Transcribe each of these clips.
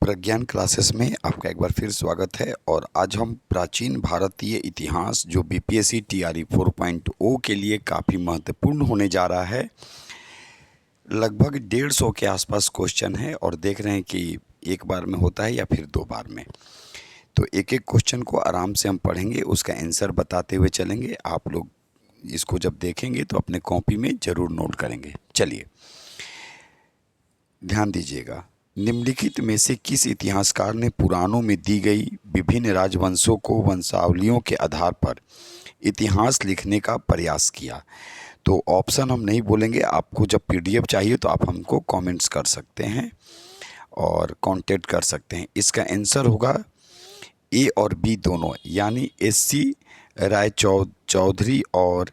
प्रज्ञान classes में आपका एक बार फिर स्वागत है। और आज हम प्राचीन भारतीय इतिहास जो बीपीएससी टीआरई 4.0 के लिए काफ़ी महत्वपूर्ण होने जा रहा है। लगभग 150 के आसपास क्वेश्चन है और देख रहे हैं कि एक बार में होता है या फिर 2 बार में। तो एक एक क्वेश्चन को आराम से हम पढ़ेंगे, उसका आंसर बताते हुए चलेंगे। आप लोग इसको जब देखेंगे तो अपने कॉपी में ज़रूर नोट करेंगे। चलिए ध्यान दीजिएगा। निम्नलिखित में से किस इतिहासकार ने पुराणों में दी गई विभिन्न राजवंशों को वंशावलियों के आधार पर इतिहास लिखने का प्रयास किया? तो ऑप्शन हम नहीं बोलेंगे, आपको जब पीडीएफ चाहिए तो आप हमको कमेंट्स कर सकते हैं और कांटेक्ट कर सकते हैं। इसका आंसर होगा ए और बी दोनों, यानी एससी राय चौधरी और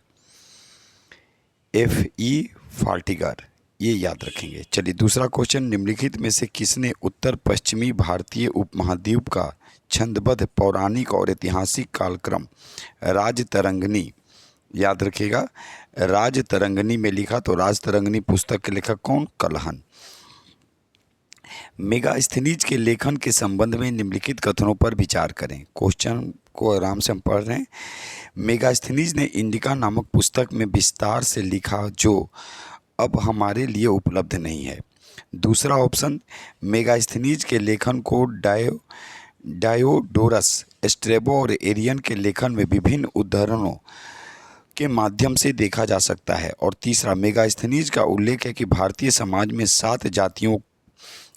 एफ.ई. फाल्टिगर, ये याद रखेंगे। चलिए दूसरा क्वेश्चन, निम्नलिखित में से किसने उत्तर पश्चिमी भारतीय उपमहाद्वीप का छंदबद्ध पौराणिक और ऐतिहासिक कालक्रम राजतरंगिणी, याद रखिएगा, राजतरंगिणी में लिखा? तो राजतरंगिणी पुस्तक के लेखक कौन? कलहन। मेगास्थनीज के लेखन के संबंध में निम्नलिखित कथनों पर विचार करें। क्वेश्चन को आराम से हम पढ़ रहे हैं। मेगास्थनीज ने इंडिका नामक पुस्तक में विस्तार से लिखा जो अब हमारे लिए उपलब्ध नहीं है। दूसरा ऑप्शन, मेगास्थनीज के लेखन को डायोडोरस स्ट्रैबो और एरियन के लेखन में विभिन्न उदाहरणों के माध्यम से देखा जा सकता है। और तीसरा, मेगास्थनीज का उल्लेख है कि भारतीय समाज में 7 जातियों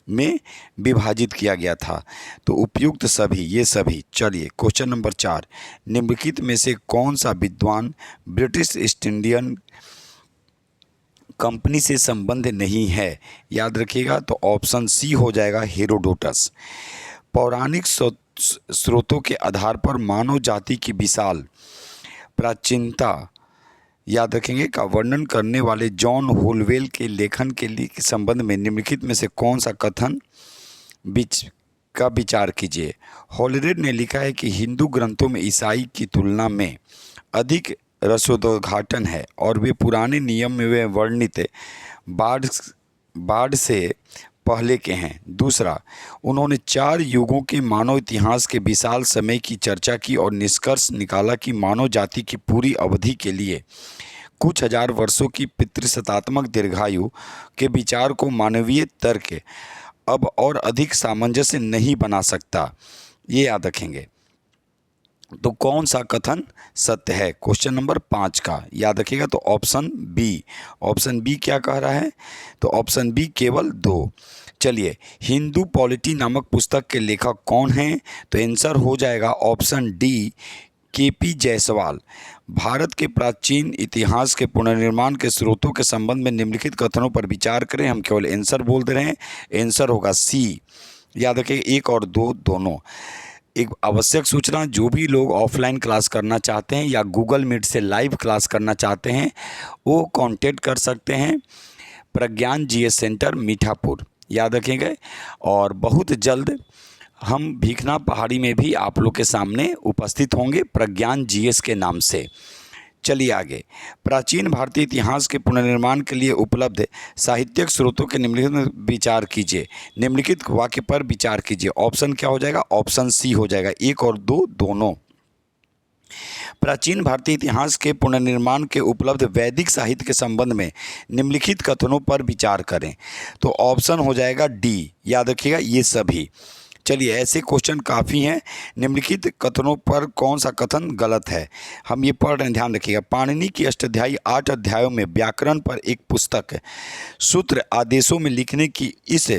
में विभाजित किया गया था। तो उपयुक्त सभी, ये सभी। चलिए क्वेश्चन नंबर 4, निम्नलिखित में से कौन सा विद्वान ब्रिटिश ईस्ट इंडियन कंपनी से संबंध नहीं है? याद रखिएगा, तो ऑप्शन सी हो जाएगा, हेरोडोटस। पौराणिक स्रोतों के आधार पर मानव जाति की विशाल प्राचीनता, याद रखेंगे, का वर्णन करने वाले जॉन होलवेल के लेखन के संबंध में निम्नलिखित में से कौन सा कथन का विचार कीजिए। होलवेल ने लिखा है कि हिंदू ग्रंथों में ईसाई की तुलना में अधिक रसोद्घाटन है और वे पुराने नियम में वे वर्णित बाढ़ से पहले के हैं। दूसरा, उन्होंने 4 युगों के मानव इतिहास के विशाल समय की चर्चा की और निष्कर्ष निकाला कि मानव जाति की पूरी अवधि के लिए कुछ हजार वर्षों की पितृसत्तात्मक दीर्घायु के विचार को मानवीय तर्क अब और अधिक सामंजस्य नहीं बना सकता। ये याद रखेंगे। तो कौन सा कथन सत्य है? क्वेश्चन नंबर 5 का याद रखिएगा, तो ऑप्शन बी। ऑप्शन बी क्या कह रहा है? तो ऑप्शन बी केवल 2। चलिए, हिंदू पॉलिटी नामक पुस्तक के लेखक कौन हैं? तो आंसर हो जाएगा option D, KP. Jaiswal. Bharat के प्राचीन इतिहास के पुनर्निर्माण के स्रोतों के संबंध में निम्नलिखित कथनों पर विचार करें। हम केवल आंसर बोल दे रहे हैं, आंसर होगा सी। याद रखिए, 1 और 2 दोनों। एक आवश्यक सूचना, जो भी लोग ऑफलाइन क्लास करना चाहते हैं या गूगल मीट से लाइव क्लास करना चाहते हैं वो कांटेक्ट कर सकते हैं प्रज्ञान जीएस सेंटर मीठापुर, याद रखेंगे। और बहुत जल्द हम भीखना पहाड़ी में भी आप लोग के सामने उपस्थित होंगे प्रज्ञान जीएस के नाम से। चलिए आगे, प्राचीन भारतीय इतिहास के पुनर्निर्माण के लिए उपलब्ध साहित्यिक स्रोतों के निम्नलिखित में विचार कीजिए। निम्नलिखित वाक्य पर विचार कीजिए। ऑप्शन क्या हो जाएगा? ऑप्शन सी हो जाएगा, 1 और 2 दोनों। प्राचीन भारतीय इतिहास के पुनर्निर्माण के उपलब्ध वैदिक साहित्य के संबंध में निम्नलिखित कथनों पर विचार करें। तो ऑप्शन हो जाएगा डी, याद रखिएगा, ये सभी। चलिए, ऐसे क्वेश्चन काफ़ी हैं। निम्नलिखित कथनों पर कौन सा कथन गलत है? हम ये पढ़ रहे हैं, ध्यान रखिएगा। पाणिनि की अष्टाध्यायी 8 अध्यायों में व्याकरण पर एक पुस्तक सूत्र आदेशों में लिखने की इस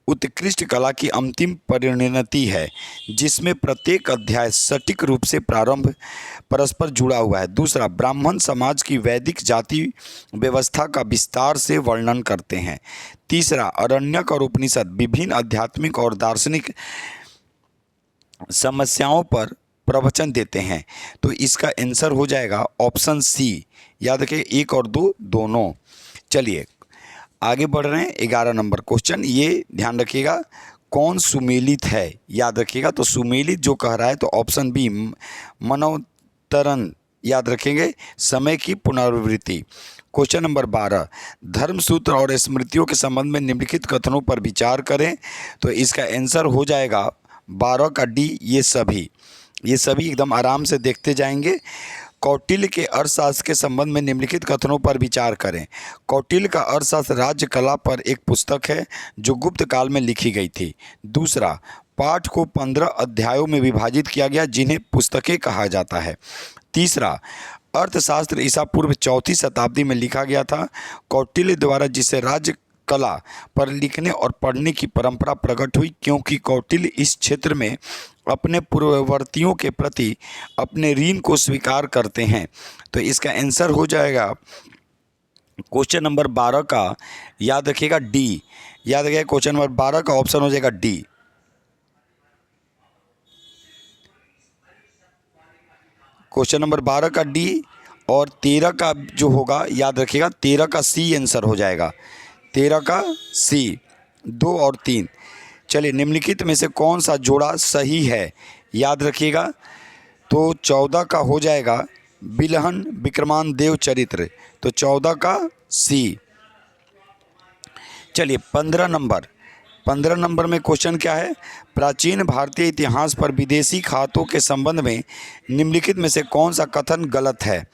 उत्कृष्ट कला की अंतिम परिणति है जिसमें प्रत्येक अध्याय सटीक रूप से प्रारंभ परस्पर जुड़ा हुआ है। दूसरा, ब्राह्मण समाज की वैदिक जाति व्यवस्था का विस्तार से वर्णन करते हैं। तीसरा, आरण्यक और उपनिषद विभिन्न आध्यात्मिक और दार्शनिक समस्याओं पर प्रवचन देते हैं। तो इसका आंसर हो जाएगा ऑप्शन सी, याद रखिए, 1 और 2 दोनों। चलिए आगे बढ़ रहे हैं। 11 नंबर क्वेश्चन, ये ध्यान रखिएगा, कौन सुमेलित है? याद रखिएगा, तो सुमेलित जो कह रहा है तो ऑप्शन बी, मनोतरण, याद रखेंगे, समय की पुनरावृत्ति। क्वेश्चन नंबर 12, धर्म सूत्र और स्मृतियों के संबंध में निम्नलिखित कथनों पर विचार करें। तो इसका आंसर हो जाएगा 12 का डी, ये सभी एकदम आराम से देखते जाएंगे। कौटिल्य के अर्थशास्त्र के संबंध में निम्नलिखित कथनों पर विचार करें। कौटिल्य का अर्थशास्त्र राज्य कला पर एक पुस्तक है जो गुप्त काल में लिखी गई थी। दूसरा, पाठ को 15 अध्यायों में विभाजित किया गया जिन्हें पुस्तकें कहा जाता है। तीसरा, अर्थशास्त्र ईसा पूर्व 4वीं शताब्दी में लिखा गया था। कौटिल्य द्वारा जिसे राज्य कला पर लिखने और पढ़ने की परंपरा प्रकट हुई, क्योंकि कौटिल्य इस क्षेत्र में अपने पूर्ववर्तियों के प्रति अपने ऋण को स्वीकार करते हैं। तो इसका आंसर हो जाएगा क्वेश्चन नंबर 12 का, याद रखिएगा डी। याद रखिएगा क्वेश्चन नंबर 12 का ऑप्शन हो जाएगा डी। क्वेश्चन नंबर 12 का डी और 13 का जो होगा, याद रखिएगा 13 का सी आंसर हो जाएगा। 13 का सी, 2 और 3। चलिए, निम्नलिखित में से कौन सा जोड़ा सही है, याद रखिएगा। तो 14 का हो जाएगा बिलहन विक्रमानदेव चरित्र, तो 14 का सी। चलिए 15 नंबर में क्वेश्चन क्या है, प्राचीन भारतीय इतिहास पर विदेशी खातों के संबंध में निम्नलिखित में से कौन सा कथन गलत है।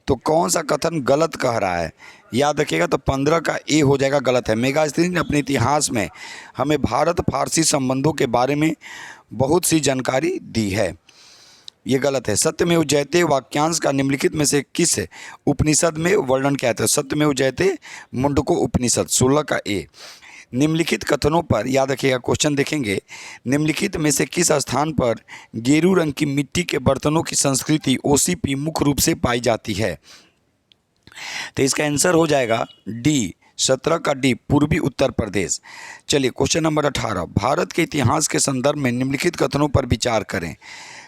तो कौन सा कथन गलत कह रहा है, याद रखिएगा। तो 15 का ए हो जाएगा गलत है। मेगास्थिनी ने अपने इतिहास में हमें भारत फारसी संबंधों के बारे में बहुत सी जानकारी दी है, ये गलत है। सत्यमेव जयते वाक्यांश का निम्नलिखित में से किस उपनिषद में वर्णन किया था। सत्यमेव जयते मुंडको उपनिषद, 16 का ए। निम्नलिखित कथनों पर, याद रखिएगा क्वेश्चन देखेंगे, निम्नलिखित में से किस स्थान पर गेरू रंग की मिट्टी के बर्तनों की संस्कृति ओसीपी मुख्य रूप से पाई जाती है। तो इसका आंसर हो जाएगा डी, 17 का डी, पूर्वी उत्तर प्रदेश। चलिए क्वेश्चन नंबर 18, भारत के इतिहास के संदर्भ में निम्नलिखित कथनों पर विचार करें।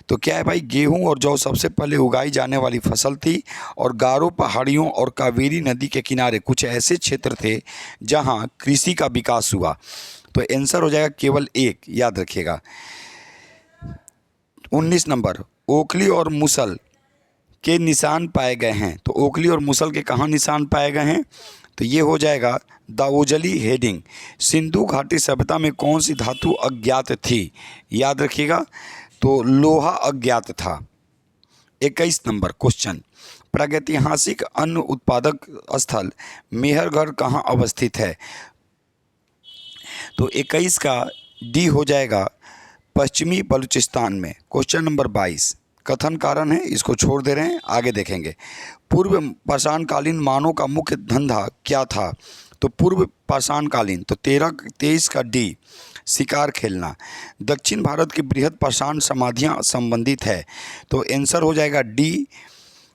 तो क्या है भाई, गेहूं और जौ सबसे पहले उगाई जाने वाली फसल थी और गारो पहाड़ियों और कावेरी नदी के किनारे कुछ ऐसे क्षेत्र थे जहां कृषि का विकास हुआ। तो आंसर हो जाएगा केवल एक, याद रखिएगा। 19 नंबर, ओखली और मुसल के निशान पाए गए हैं। तो ओखली और मुसल के कहाँ निशान पाए गए हैं, तो ये हो जाएगा दावोजली हेडिंग। सिंधु घाटी सभ्यता में कौन सी धातु अज्ञात थी, याद रखिएगा। तो लोहा अज्ञात था। 21 नंबर क्वेश्चन, प्रागैतिहासिक अन्न उत्पादक स्थल मेहरगढ़ कहाँ अवस्थित है। तो 21 का डी हो जाएगा पश्चिमी बलूचिस्तान में। क्वेश्चन नंबर 22, कथन कारण है, इसको छोड़ दे रहे हैं, आगे देखेंगे। पूर्व पाषाणकालीन मानव का मुख्य धंधा क्या था। तो पूर्व पाषाणकालीन, तो 23 का डी, शिकार खेलना। दक्षिण भारत की बृहद पाषाण समाधियाँ संबंधित है। तो आंसर हो जाएगा डी,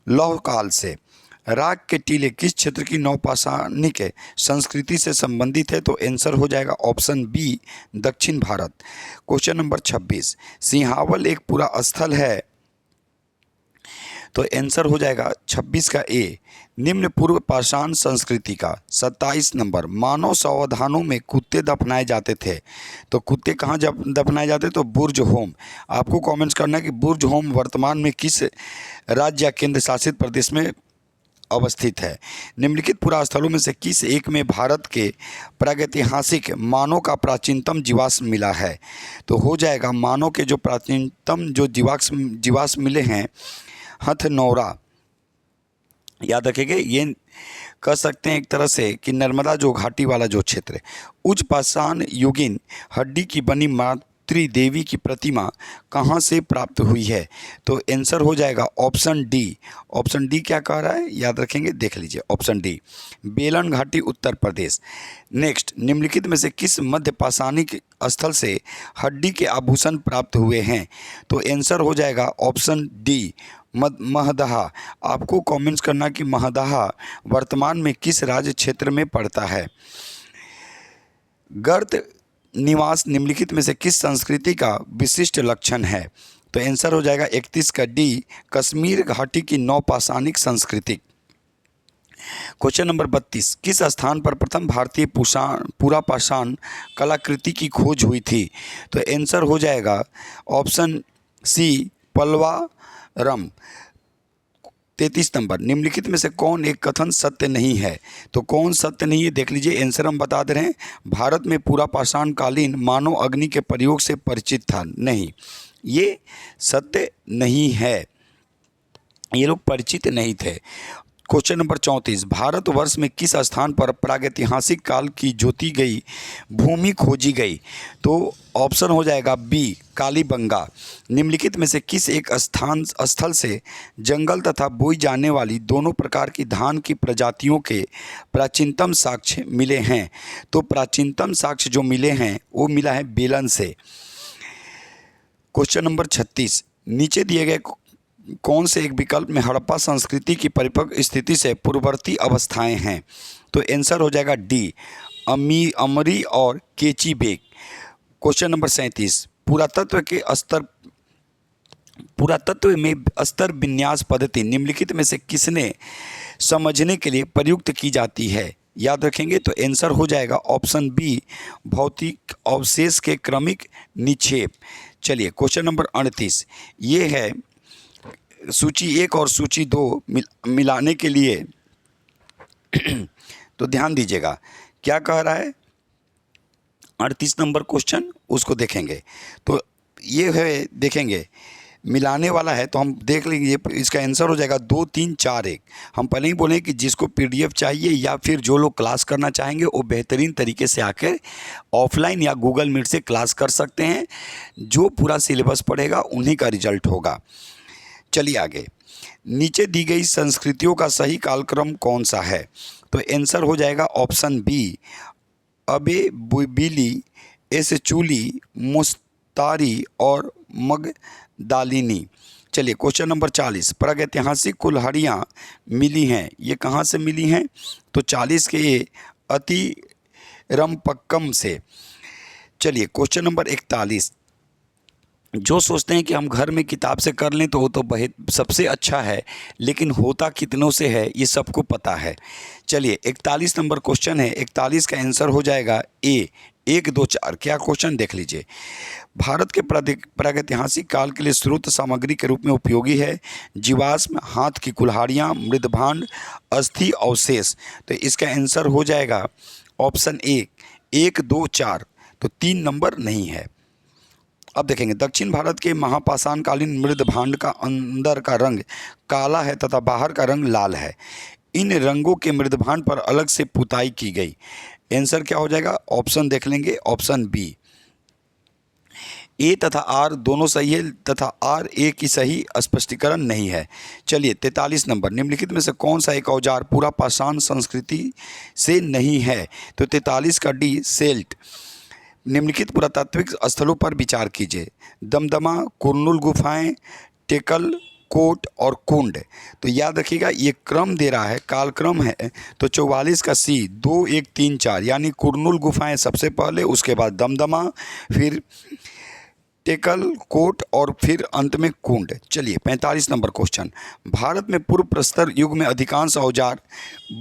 लौह काल से। राग के टीले किस क्षेत्र की नवपाषाणिक संस्कृति से संबंधित है। तो आंसर हो जाएगा ऑप्शन बी, दक्षिण भारत। क्वेश्चन नंबर 26, सिंहावल एक पूरा स्थल है। तो आंसर हो जाएगा 26 का ए, निम्न पूर्व पाषाण संस्कृति का। 27 नंबर, मानव संवर्धनों में कुत्ते दफनाए जाते थे। तो कुत्ते कहाँ दफनाए जाते, तो बुर्ज होम। आपको कमेंट्स करना है कि बुर्ज होम वर्तमान में किस राज्य या केंद्र शासित प्रदेश में अवस्थित है। निम्नलिखित पुरास्थलों में से किस एक में भारत के प्रागैतिहासिक मानव का प्राचीनतम जीवाश्म मिला है। तो हो जाएगा मानव के जो प्राचीनतम जो जीवाश्म मिले हैं, हथनौरा। याद रखेंगे, ये कह सकते हैं एक तरह से कि नर्मदा जो घाटी वाला जो क्षेत्र है। उच्च पाषाण युगीन हड्डी की बनी मातृ देवी की प्रतिमा कहाँ से प्राप्त हुई है। तो आंसर हो जाएगा ऑप्शन डी। ऑप्शन डी क्या कह रहा है, याद रखेंगे, देख लीजिए ऑप्शन डी, बेलन घाटी उत्तर प्रदेश। नेक्स्ट, निम्नलिखित में से किस मध्य पाषाणिक स्थल से हड्डी के आभूषण प्राप्त हुए हैं। तो आंसर हो जाएगा ऑप्शन डी, महदहा। आपको कमेंट्स करना कि महदहा वर्तमान में किस राज्य क्षेत्र में पड़ता है। गर्त निवास निम्नलिखित में से किस संस्कृति का विशिष्ट लक्षण है। तो आंसर हो जाएगा 31 का डी, कश्मीर घाटी की नवपाषाणिक संस्कृति। क्वेश्चन नंबर 32, किस स्थान पर प्रथम भारतीय पूरा पाषाण कलाकृति की खोज हुई थी। तो आंसर हो जाएगा ऑप्शन सी, पलवारम। 33 नंबर, निम्नलिखित में से कौन एक कथन सत्य नहीं है? तो कौन सत्य नहीं है देख लीजिए, आंसर हम बता दे रहे हैं। भारत में पूरा पाषाण कालीन मानव अग्नि के प्रयोग से परिचित था। नहीं, ये सत्य नहीं है, ये लोग परिचित नहीं थे। क्वेश्चन नंबर 34, भारतवर्ष में किस स्थान पर प्रागैतिहासिक काल की जोती गई भूमि खोजी गई? तो ऑप्शन हो जाएगा बी, कालीबंगा। निम्नलिखित में से किस एक स्थल से जंगल तथा बोई जाने वाली दोनों प्रकार की धान की प्रजातियों के प्राचीनतम साक्ष्य मिले हैं? तो प्राचीनतम साक्ष्य जो मिले हैं वो मिला है बेलन से। क्वेश्चन नंबर 36, नीचे दिए गए कौन से एक विकल्प में हड़प्पा संस्कृति की परिपक्व स्थिति से पूर्ववर्ती अवस्थाएं हैं? तो आंसर हो जाएगा डी, अमरी और केची बेग। क्वेश्चन नंबर 37, पुरातत्व में स्तर विन्यास पद्धति निम्नलिखित में से किसने समझने के लिए प्रयुक्त की जाती है? याद रखेंगे तो आंसर हो जाएगा ऑप्शन बी, भौतिक अवशेष के क्रमिक निक्षेप। चलिए क्वेश्चन नंबर 38, ये है सूची 1 और सूची 2 मिलाने के लिए तो ध्यान दीजिएगा क्या कह रहा है। 38 नंबर क्वेश्चन उसको देखेंगे तो ये है, देखेंगे मिलाने वाला है तो हम देख लेंगे। इसका आंसर हो जाएगा 2 3 4 1। हम पहले ही बोले कि जिसको पीडीएफ चाहिए या फिर जो लोग क्लास करना चाहेंगे वो बेहतरीन तरीके से आकर ऑफलाइन या गूगल मीट से क्लास कर सकते हैं। जो पूरा सिलेबस पढ़ेगा उन्हीं का रिजल्ट होगा। चलिए आगे, नीचे दी गई संस्कृतियों का सही कालक्रम कौन सा है? तो आंसर हो जाएगा ऑप्शन बी, अबे बिली, एसचूली, मुस्तारी और मगदालिनी। चलिए क्वेश्चन नंबर 40, प्रागैतिहासिक कुल्हाड़ियाँ मिली हैं, ये कहाँ से मिली हैं? तो 40 के ये अतिरम्पक्कम से। चलिए क्वेश्चन नंबर 41, जो सोचते हैं कि हम घर में किताब से कर लें तो वो तो बहुत सबसे अच्छा है, लेकिन होता कितनों से है ये सबको पता है। चलिए 41 नंबर क्वेश्चन है, 41 का आंसर हो जाएगा ए, 1 2 4। क्या क्वेश्चन देख लीजिए, भारत के प्रागैतिहासिक काल के लिए स्रोत सामग्री के रूप में उपयोगी है जीवाश्म, हाथ की कुल्हाड़ियाँ, मृदभांड, अस्थि अवशेष। तो इसका आंसर हो जाएगा ऑप्शन ए, 1 2 4। तो 3 नंबर नहीं है। अब देखेंगे, दक्षिण भारत के महापाषाणकालीन मृदभांड का अंदर का रंग काला है तथा बाहर का रंग लाल है। इन रंगों के मृदभांड पर अलग से पुताई की गई। आंसर क्या हो जाएगा? ऑप्शन देख लेंगे, ऑप्शन बी। ए तथा आर दोनों सही है तथा आर ए की सही स्पष्टीकरण नहीं है। चलिए 43 नंबर, निम्नलिखित में से कौन सा एक औजार पूरा पाषाण संस्कृति से नहीं है? तो 43 का डी, सेल्ट। निम्नलिखित पुरातात्विक स्थलों पर विचार कीजिए, दमदमा, कुरनूल गुफाएं, टेकल कोट और कुंड। तो याद रखिएगा ये क्रम दे रहा है, कालक्रम है। तो 44 का सी, 2 1 3 4, यानी कुरनूल गुफाएं सबसे पहले, उसके बाद दमदमा, फिर टेकल कोट और फिर अंत में कुंड। चलिए 45 नंबर क्वेश्चन, भारत में पूर्व प्रस्तर युग में अधिकांश औजार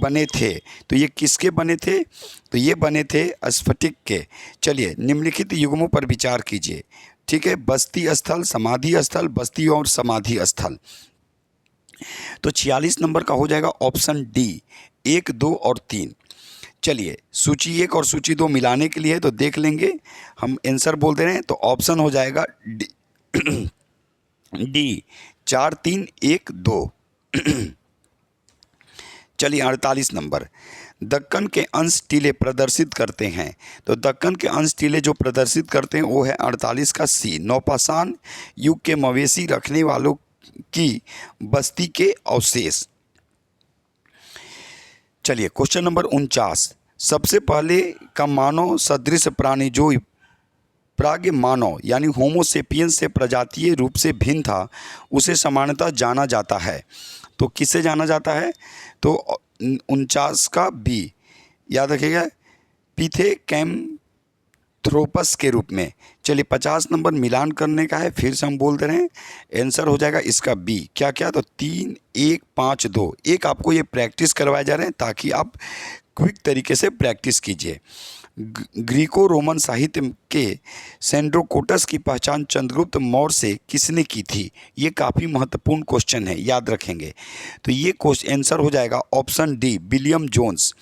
बने थे, तो ये किसके बने थे? तो ये बने थे स्फटिक के। चलिए निम्नलिखित युग्मों पर विचार कीजिए, ठीक है, बस्ती स्थल, समाधि स्थल, बस्ती और समाधि स्थल। तो 46 नंबर का हो जाएगा ऑप्शन डी, 1 2 और 3। चलिए सूची 1 और सूची 2 मिलाने के लिए तो देख लेंगे, हम आंसर बोल दे रहे हैं। तो ऑप्शन हो जाएगा डी, डी 4 3 1 2। चलिए 48 नंबर, दक्कन के अंश टीले प्रदर्शित करते हैं। तो दक्कन के अंश टीले जो प्रदर्शित करते हैं वो है 48 का सी, नौपाषाण युग के मवेशी रखने वालों की बस्ती के अवशेष। चलिए क्वेश्चन नंबर 49, सबसे पहले का मानव सदृश प्राणी जो प्राग्ञ मानव यानी होमोसेपियंस से प्रजातीय रूप से भिन्न था उसे सामान्यतः जाना जाता है। तो किससे जाना जाता है? तो 49 का बी, याद रखिएगा, पिथेकैम्थ्रोपस के रूप में। चलिए 50 नंबर मिलान करने का है, फिर से हम बोल दे रहे हैं, आंसर हो जाएगा इसका बी। क्या क्या? तो 3 1 5 2। एक आपको ये प्रैक्टिस करवाए जा रहे हैं ताकि आप क्विक तरीके से प्रैक्टिस कीजिए। ग्रीको रोमन साहित्य के सेंड्रोकोटस की पहचान चंद्रगुप्त मौर्य से किसने की थी? ये काफ़ी महत्वपूर्ण क्वेश्चन है, याद रखेंगे। तो ये क्वेश्चन आंसर हो जाएगा ऑप्शन डी, विलियम जोन्स।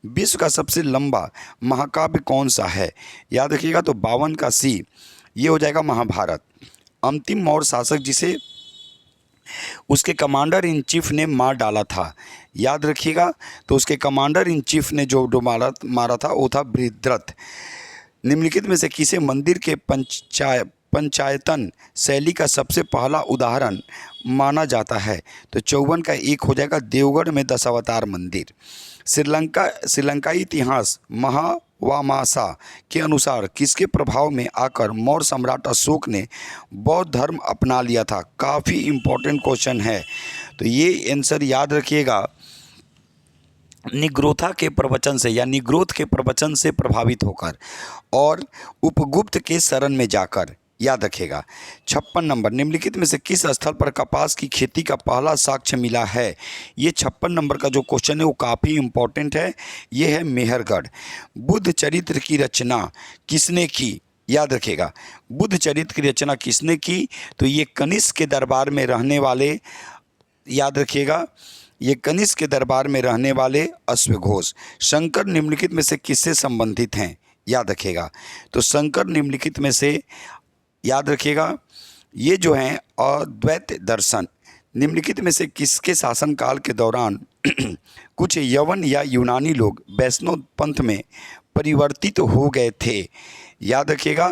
विश्व का सबसे लंबा महाकाव्य कौन सा है? याद रखिएगा, तो 52 का सी, ये हो जाएगा महाभारत। अंतिम मौर्य शासक जिसे उसके कमांडर इन चीफ ने मार डाला था, याद रखिएगा, तो उसके कमांडर इन चीफ ने जो मारा था वो था बृहद्रथ। निम्नलिखित में से किसे मंदिर के पंचायतन शैली का सबसे पहला उदाहरण माना जाता है? तो 54 का एक हो जाएगा, देवगढ़ में दशावतार मंदिर। श्रीलंकाई इतिहास महावामासा के अनुसार किसके प्रभाव में आकर मौर्य सम्राट अशोक ने बौद्ध धर्म अपना लिया था? काफ़ी इम्पोर्टेंट क्वेश्चन है, तो ये आंसर याद रखिएगा, निग्रोथा के प्रवचन से या निग्रोथ के प्रवचन से प्रभावित होकर और उपगुप्त के शरण में जाकर, याद रखेगा। 56 नंबर, निम्नलिखित में से किस स्थल पर कपास की खेती का पहला साक्ष्य मिला है? ये 56 नंबर का जो क्वेश्चन है वो काफ़ी इम्पोर्टेंट है, ये है मेहरगढ़। बुद्ध चरित्र की रचना किसने की? याद रखेगा, बुद्ध चरित्र की रचना किसने की? तो ये कनिष्क के दरबार में रहने वाले, याद रखिएगा, ये कनिष्क के दरबार में रहने वाले अश्वघोष। शंकर निम्नलिखित में से किससे संबंधित हैं? याद रखेगा, तो शंकर निम्नलिखित में से, याद रखिएगा, ये जो हैं अद्वैत दर्शन। निम्नलिखित में से किसके शासनकाल के दौरान कुछ यवन या यूनानी लोग वैष्णव पंथ में परिवर्तित हो गए थे? याद रखिएगा,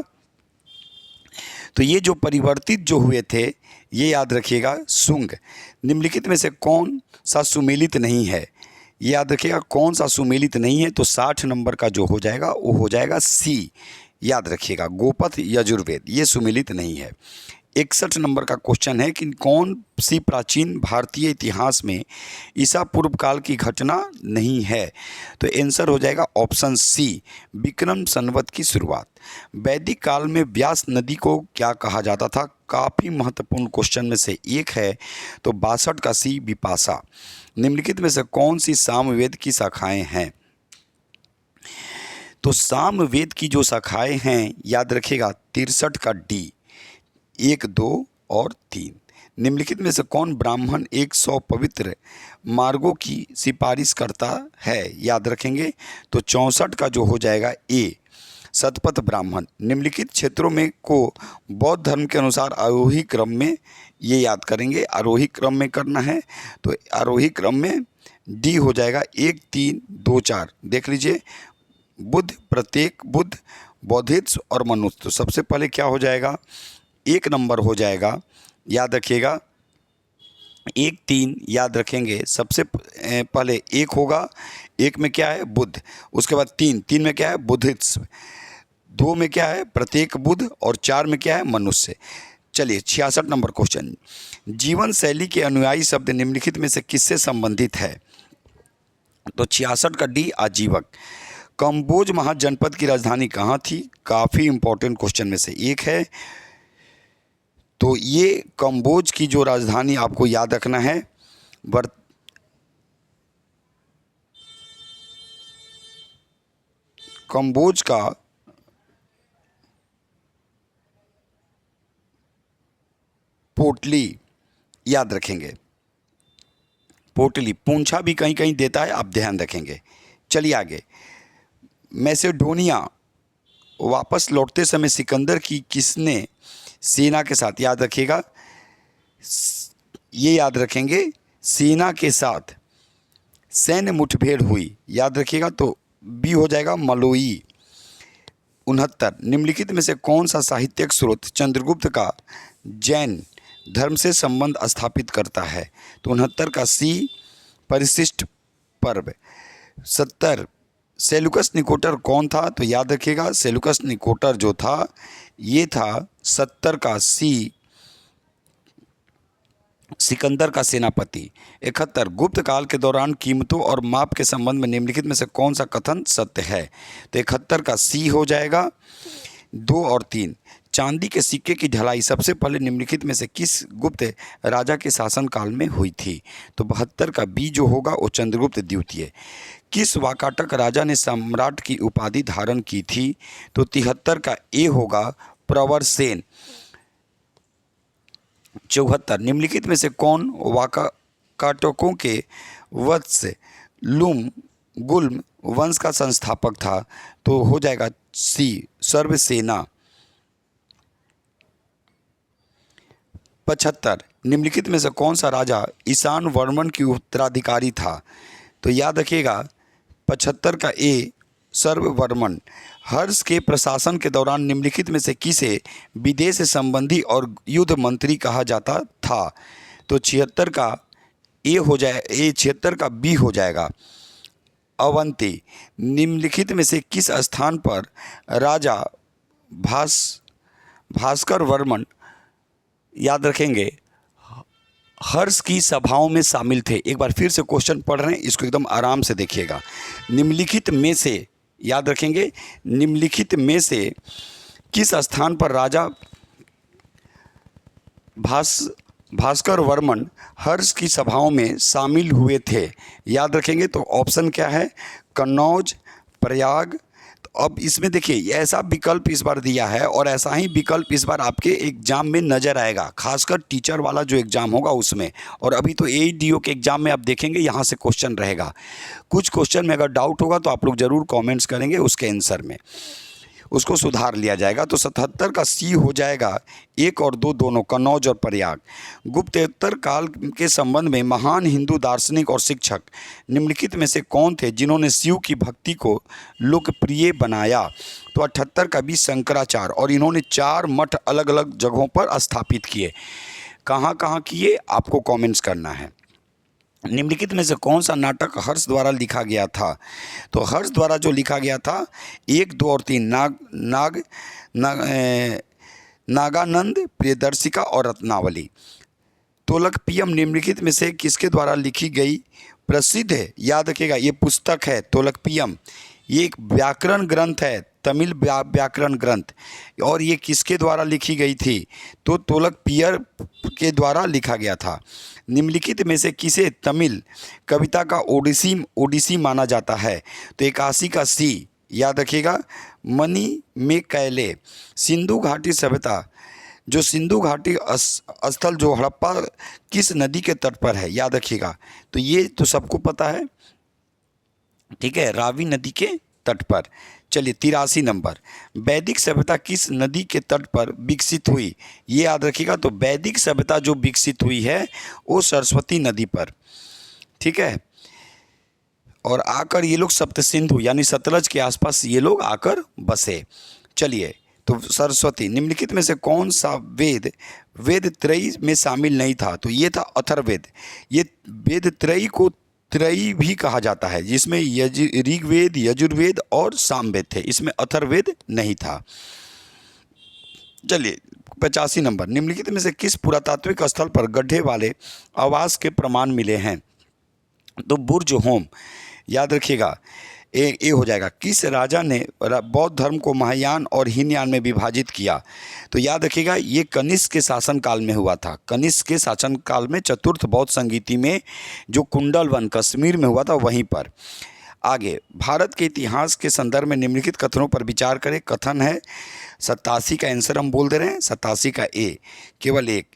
तो ये जो परिवर्तित जो हुए थे, ये याद रखिएगा शुंग। निम्नलिखित में से कौन सा सुमेलित नहीं है? याद रखिएगा, कौन सा सुमेलित नहीं है? तो 60 नंबर का जो हो जाएगा वो हो जाएगा सी, याद रखिएगा, गोपथ यजुर्वेद, ये सुमेलित नहीं है। 61 नंबर का क्वेश्चन है कि कौन सी प्राचीन भारतीय इतिहास में ईसा पूर्व काल की घटना नहीं है? तो आंसर हो जाएगा ऑप्शन सी, विक्रम संवत की शुरुआत। वैदिक काल में व्यास नदी को क्या कहा जाता था? काफ़ी महत्वपूर्ण क्वेश्चन में से एक है, तो 62 का सी, विपाशा। निम्नलिखित में से कौन सी सामवेद की शाखाएं हैं? तो सामवेद की जो शाखाएं हैं, याद रखिएगा, 63 का डी, 1, 2 और 3। निम्नलिखित में से कौन ब्राह्मण 100 पवित्र मार्गों की सिफारिश करता है? याद रखेंगे, तो 64 का जो हो जाएगा ए, शतपथ ब्राह्मण। निम्नलिखित क्षेत्रों में को बौद्ध धर्म के अनुसार आरोही क्रम में, ये याद करेंगे, आरोही क्रम में करना है, तो आरोही क्रम में डी हो जाएगा 1, 3, 2, 4। देख लीजिए, बुद्ध, प्रत्येक बुद्ध, बौद्धिस्ट और मनुष्य। तो सबसे पहले क्या हो जाएगा? 1 नंबर हो जाएगा, याद रखिएगा, 1, 3 याद रखेंगे। सबसे पहले 1 होगा, 1 में क्या है? बुद्ध। उसके बाद 3 में क्या है? बुद्धिस्ट। 2 में क्या है? प्रत्येक बुद्ध। और 4 में क्या है? मनुष्य। चलिए 66 नंबर क्वेश्चन, जीवन शैली के अनुयायी शब्द निम्नलिखित में से किससे संबंधित है? तो 66 का डी, आजीवक। कंबोज महाजनपद की राजधानी कहाँ थी? काफ़ी इंपॉर्टेंट क्वेश्चन में से एक है, तो ये कंबोज की जो राजधानी आपको याद रखना है, कंबोज का पोटली, याद रखेंगे, पोटली। पूंछा भी कहीं कहीं देता है, आप ध्यान रखेंगे। चलिए आगे, मैसेडोनिया वापस लौटते समय सिकंदर की किसने सेना के साथ, याद रखिएगा, ये याद रखेंगे, सेना के साथ सैन्य मुठभेड़ हुई, याद रखिएगा, तो बी हो जाएगा, मलोई। 69, निम्नलिखित में से कौन सा साहित्यिक स्रोत चंद्रगुप्त का जैन धर्म से संबंध स्थापित करता है? तो 69 का सी, परिशिष्ट पर्व। 70, सेलुकस निकोटर कौन था? तो याद रखिएगा, सेलुकस निकोटर जो था ये था 70 का सी, सिकंदर का सेनापति। 71, गुप्त काल के दौरान कीमतों और माप के संबंध में निम्नलिखित में से कौन सा कथन सत्य है? तो 71 का सी हो जाएगा। 2 और 3, चांदी के सिक्के की ढलाई सबसे पहले निम्नलिखित में से किस गुप्त राजा के शासनकाल में हुई थी? तो 72 का बी जो होगा वो चंद्रगुप्त द्वितीय। किस वाकाटक राजा ने सम्राट की उपाधि धारण की थी? तो 73 का ए होगा प्रवर सेन। 74 निम्नलिखित में से कौन वाकाटकों के वंश लुम गुल्म वंश का संस्थापक था? तो हो जाएगा सी सर्वसेना। 75 निम्नलिखित में से कौन सा राजा ईशान वर्मन की उत्तराधिकारी था? तो याद रखिएगा 75 का ए सर्ववर्मन। हर्ष के प्रशासन के दौरान निम्नलिखित में से किसे विदेश संबंधी और युद्ध मंत्री कहा जाता था? तो 76 का ए हो जाए, 76 का बी हो जाएगा अवंती। निम्नलिखित में से किस स्थान पर राजा भास्कर वर्मन, याद रखेंगे, हर्ष की सभाओं में शामिल थे? एक बार फिर से क्वेश्चन पढ़ रहे हैं, इसको एकदम आराम से देखिएगा। निम्नलिखित में से, याद रखेंगे, निम्नलिखित में से किस स्थान पर राजा भास्कर वर्मन हर्ष की सभाओं में शामिल हुए थे? याद रखेंगे तो ऑप्शन क्या है? कन्नौज, प्रयाग। तो अब इसमें देखिए ऐसा विकल्प इस बार दिया है और ऐसा ही विकल्प इस बार आपके एग्जाम में नज़र आएगा, खासकर टीचर वाला जो एग्ज़ाम होगा उसमें। और अभी तो AEDO के एग्ज़ाम में आप देखेंगे यहाँ से क्वेश्चन रहेगा। कुछ क्वेश्चन में अगर डाउट होगा तो आप लोग ज़रूर कमेंट्स करेंगे, उसके आंसर में उसको सुधार लिया जाएगा। तो 77 का सी हो जाएगा 1 और 2 दोनों, कन्नौज और प्रयाग। गुप्तेतर काल के संबंध में महान हिंदू दार्शनिक और शिक्षक निम्नलिखित में से कौन थे जिन्होंने शिव की भक्ति को लोकप्रिय बनाया? तो 78 का बी शंकराचार्य। और इन्होंने 4 मठ अलग अलग जगहों पर स्थापित किए। कहाँ कहाँ किए आपको कमेंट्स करना है। निम्नलिखित में से कौन सा नाटक हर्ष द्वारा लिखा गया था? तो हर्ष द्वारा जो लिखा गया था 1, 2 और 3 नागानंद, प्रियदर्शिका और रत्नावली। तोलकपियम निम्नलिखित में से किसके द्वारा लिखी गई प्रसिद्ध है? याद रखिएगा ये पुस्तक है तोलकपियम। ये एक व्याकरण ग्रंथ है, तमिल व्याकरण ग्रंथ। और ये किसके द्वारा लिखी गई थी? तो तोलकपियर के द्वारा लिखा गया था। निम्नलिखित में से किसे तमिल कविता का ओडिसी माना जाता है? तो 81 का सी, याद रखिएगा, मनी में कैले। सिंधु घाटी सभ्यता, जो सिंधु घाटी स्थल जो हड़प्पा किस नदी के तट पर है? याद रखिएगा, तो ये तो सबको पता है, ठीक है, रावी नदी के तट पर। चलिए 83 नंबर, वैदिक सभ्यता किस नदी के तट पर विकसित हुई? ये याद रखिएगा, तो वैदिक सभ्यता जो विकसित हुई है वो सरस्वती नदी पर, ठीक है। और आकर ये लोग सप्त सिंधु यानी सतलज के आसपास ये लोग आकर बसे। चलिए, तो सरस्वती। निम्नलिखित में से कौन सा वेद त्रयी में शामिल नहीं था? तो ये था अथर्ववेद। ये वेद त्रयी को त्रयी भी कहा जाता है, जिसमें ऋग्वेद, यजुर्वेद और सामवेद थे, इसमें अथर्ववेद नहीं था। चलिए 85 नंबर, निम्नलिखित में से किस पुरातात्विक स्थल पर गड्ढे वाले आवास के प्रमाण मिले हैं? तो बुर्ज होम, याद रखिएगा, ए हो जाएगा। किस राजा ने बौद्ध धर्म को महायान और हीनयान में विभाजित किया? तो याद रखिएगा ये कनिष्क के शासनकाल में हुआ था। कनिष्क के शासनकाल में चतुर्थ बौद्ध संगीति में जो कुंडलवन कश्मीर में हुआ था वहीं पर। आगे, भारत के इतिहास के संदर्भ में निम्नलिखित कथनों पर विचार करें। कथन है 87 का आंसर हम बोल दे रहे हैं, 87 का ए, केवल एक।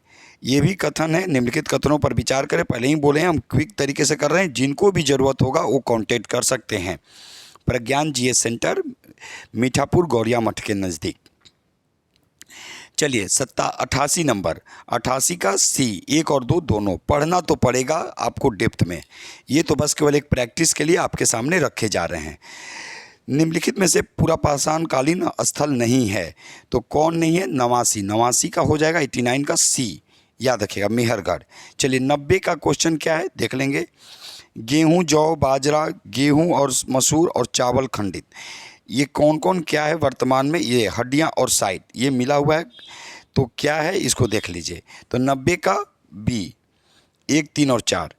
ये भी कथन है, निम्नलिखित कथनों पर विचार करें। पहले ही बोले हैं, हम क्विक तरीके से कर रहे हैं, जिनको भी ज़रूरत होगा वो कांटेक्ट कर सकते हैं। प्रज्ञान GS सेंटर, मीठापुर गौरिया मठ के नज़दीक। चलिए 88 नंबर, 88 का सी, 1 और 2 दोनों। पढ़ना तो पड़ेगा आपको डेप्थ में, ये तो बस केवल एक प्रैक्टिस के लिए आपके सामने रखे जा रहे हैं। निम्नलिखित में से पूरा पाषाणकालीन स्थल नहीं है, तो कौन नहीं है? नवासी। नवासी का हो जाएगा 89 का सी, याद रखिएगा, मेहरगढ़। चलिए 90 का क्वेश्चन क्या है देख लेंगे। गेहूं, जौ, बाजरा, गेहूं और मसूर और चावल खंडित, ये कौन कौन क्या है वर्तमान में? ये हड्डियां और साइड ये मिला हुआ है, तो क्या है इसको देख लीजिए। तो 90 का बी, 1, 3 और 4।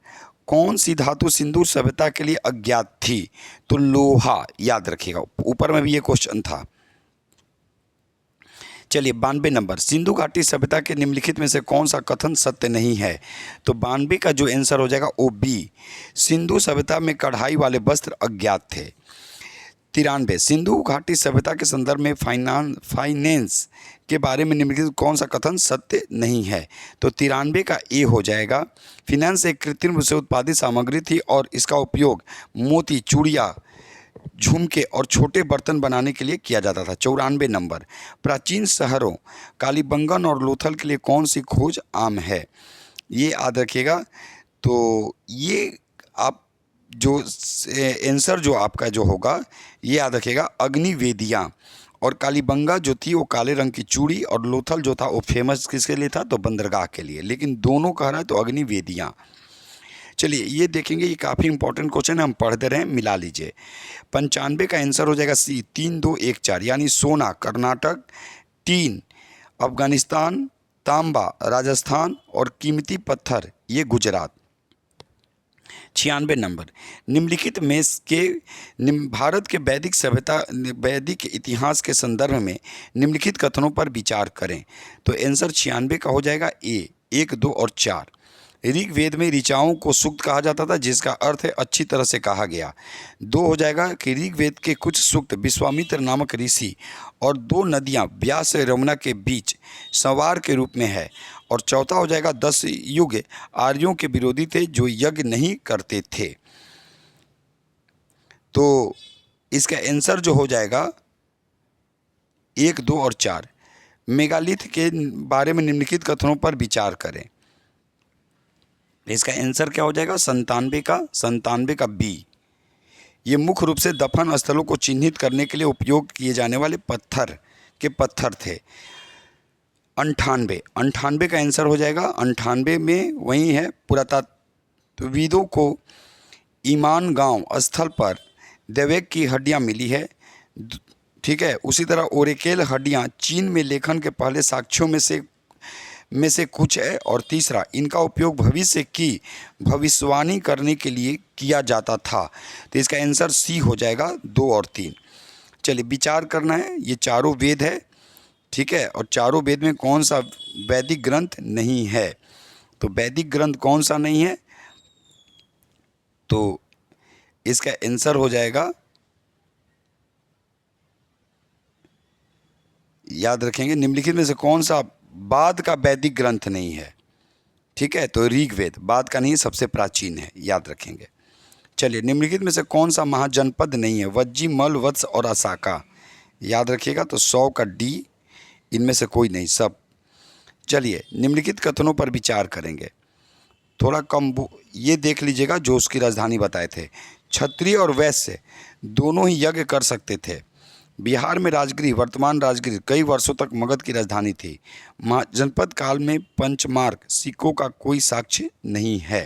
कौन सी धातु सिंधु सभ्यता के लिए अज्ञात थी? तो लोहा, याद रखिएगा, ऊपर में भी ये क्वेश्चन था। चलिए 92 नंबर, सिंधु घाटी सभ्यता के निम्नलिखित में से कौन सा कथन सत्य नहीं है? तो 92 का जो आंसर हो जाएगा वो बी, सिंधु सभ्यता में कढ़ाई वाले वस्त्र अज्ञात थे। 93, सिंधु घाटी सभ्यता के संदर्भ में फाइनेंस के बारे में निम्नलिखित कौन सा कथन सत्य नहीं है? तो 93 का ए हो जाएगा। फिनेंस एक कृत्रिम रूप से उत्पादित सामग्री थी और इसका उपयोग मोती, चूड़ियाँ, झुमके और छोटे बर्तन बनाने के लिए किया जाता था। 94 नंबर, प्राचीन शहरों कालीबंगन और लोथल के लिए कौन सी खोज आम है? ये याद रखिएगा। तो ये आप जो आंसर जो आपका जो होगा ये याद रखिएगा, अग्निवेदियाँ। और कालीबंगा जो थी वो काले रंग की चूड़ी, और लोथल जो था वो फेमस किसके लिए था? तो बंदरगाह के लिए। लेकिन दोनों कह रहा है तो अग्निवेदियाँ। चलिए ये देखेंगे, ये काफ़ी इंपॉर्टेंट क्वेश्चन है, हम पढ़ दे रहे हैं, मिला लीजिए। 95 का आंसर हो जाएगा सी, 3, 2, 1, 4, यानी सोना कर्नाटक, टीन अफगानिस्तान, तांबा राजस्थान और कीमती पत्थर ये गुजरात। 96 नंबर, निम्नलिखित में के भारत के वैदिक सभ्यता वैदिक इतिहास के संदर्भ में निम्नलिखित कथनों पर विचार करें। तो आंसर 96 का हो जाएगा ए, 1, 2 और 4। ऋग्वेद में ऋचाओं को सूक्त कहा जाता था, जिसका अर्थ है अच्छी तरह से कहा गया। 2 हो जाएगा कि ऋग्वेद के कुछ सूक्त विश्वामित्र नामक ऋषि और 2 नदियां व्यास और यमुना के बीच संवार के रूप में है। और चौथा हो जाएगा 10 युग आर्यों के विरोधी थे जो यज्ञ नहीं करते थे। तो इसका आंसर जो हो जाएगा 1, 2 और 4। मेगालिथ के बारे में निम्नलिखित कथनों पर विचार करें। इसका आंसर क्या हो जाएगा? 97 का बी। ये मुख्य रूप से दफन स्थलों को चिन्हित करने के लिए उपयोग किए जाने वाले पत्थर थे। 98 का आंसर हो जाएगा। 98 में वही है, पुरातत्वविदों को ईमान गांव स्थल पर देवेक की हड्डियां मिली है। ठीक है, उसी तरह ओरेकेल हड्डियां चीन में लेखन के पहले साक्ष्यों में से कुछ है। और तीसरा, इनका उपयोग भविष्य की भविष्यवाणी करने के लिए किया जाता था। तो इसका आंसर सी हो जाएगा, 2 और 3। चलिए विचार करना है, ये चारों वेद है, ठीक है, और चारों वेद में कौन सा वैदिक ग्रंथ नहीं है? तो वैदिक ग्रंथ कौन सा नहीं है? तो इसका आंसर हो जाएगा, याद रखेंगे, निम्नलिखित में से कौन सा बाद का वैदिक ग्रंथ नहीं है? ठीक है, तो ऋग्वेद बाद का नहीं, सबसे प्राचीन है, याद रखेंगे। चलिए निम्नलिखित में से कौन सा महाजनपद नहीं है? वज्जी, मल, वत्स और असाका, याद रखिएगा। तो 100 का डी, इनमें से कोई नहीं, सब। चलिए निम्नलिखित कथनों पर विचार करेंगे। थोड़ा कम ये देख लीजिएगा जो उसकी राजधानी बताए थे। क्षत्रिय और वैश्य दोनों ही यज्ञ कर सकते थे। बिहार में राजगृह, वर्तमान राजगृह, कई वर्षों तक मगध की राजधानी थी। जनपद काल में पंचमार्क सिक्कों का कोई साक्ष्य नहीं है।